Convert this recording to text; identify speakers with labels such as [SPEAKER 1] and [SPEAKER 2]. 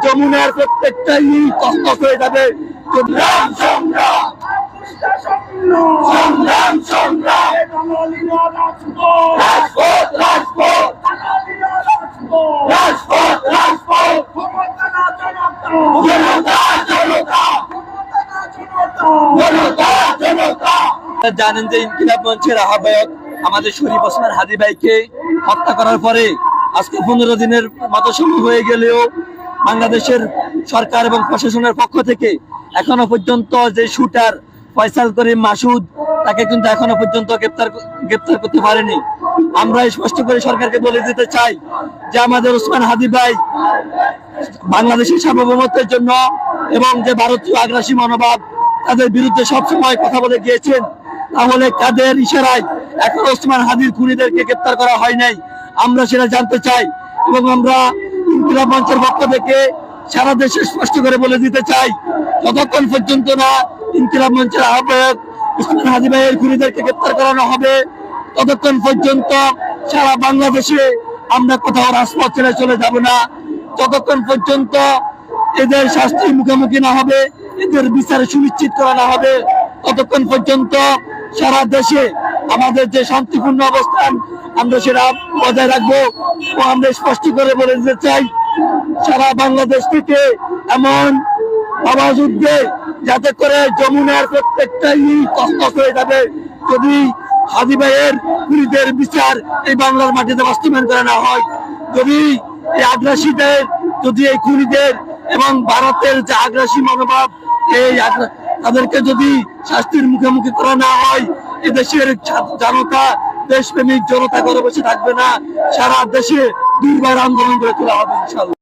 [SPEAKER 1] যমুনার প্রত্যেকটা ইট তছনছ হয়ে যাবে। সংগ্রাম সংগ্রাম সংগ্রাম সংগ্রাম রাজপথ রাজপথ রাজপথ রাজপথ জনতা জনতা জনতা জনতা। জানেন যে ইনকিলাব মঞ্চের আহ্বায়ক আমাদের শরীফ ওসমান হাদী ভাইকে হত্যা করার পরে আজকে 15 দিনের মতো সময় হয়ে গেলেও বাংলাদেশের সরকার এবং প্রশাসনের পক্ষ থেকে এখনো পর্যন্ত যে শুটার ফয়সাল করিম মাসুদ তাকে কিন্তু এখনো পর্যন্ত গ্রেপ্তার করতে পারেনি। আমরা স্পষ্ট করে সরকারকে বলে দিতে চাই যে আমাদের ওসমান হাদী ভাই বাংলাদেশের সার্বভৌমত্বের জন্য এবং যে ভারতীয় আগ্রাসী মনোভাব তাদের বিরুদ্ধে সবসময় কথা বলে গিয়েছেন, তাহলে কাদের ইশারায় এখন ওসমান হাদীর খুনিদেরকে গ্রেপ্তার করা হয় নাই আমরা সেটা জানতে চাই। এবং আমরা ইনকিলাব মঞ্চের পক্ষ থেকে সারা দেশে স্পষ্ট করে বলে দিতে চাই, যতক্ষণ পর্যন্ত না ইনকিলাব মঞ্চের আহ্বায়ক ওসমান হাদী ভাইয়ের খুনিদেরকে গ্রেপ্তার করানো হবে, ততক্ষণ পর্যন্ত সারা বাংলাদেশে আমরা কোথাও রাজপথ ছেড়ে চলে যাব না। যতক্ষণ পর্যন্ত এদের শাস্তির মুখোমুখি না হবে, এদের বিচার সুনিশ্চিত করা না হবে, ততক্ষণ পর্যন্ত সারা দেশে আমাদের যে শান্তিপূর্ণ অবস্থান আমরা সেটা বজায় রাখবো। ও আমরা স্পষ্ট করে বলে দিতে চাই, সারা বাংলাদেশ থেকে এমন আওয়াজ উঠবে যাতে করে যমুনার প্রত্যেকটা ইট তছনছ হয়ে যাবে যদি হাদী ভাইয়ের খুনিদের বিচার এই বাংলার মাটিতে বাস্তবায়ন করা না হয়। যদি এই আগ্রাসীদের, যদি এই খুনিদের এবং ভারতের যে আগ্রাসী মনোভাব তাদেরকে যদি শাস্তির মুখোমুখি করা না হয়, এদেশের জনতা, দেশপ্রেমিক জনতা ঘরে বসে থাকবে না, সারা দেশে দুর্বার আন্দোলন করে তোলা হবে ইনশাআল্লাহ।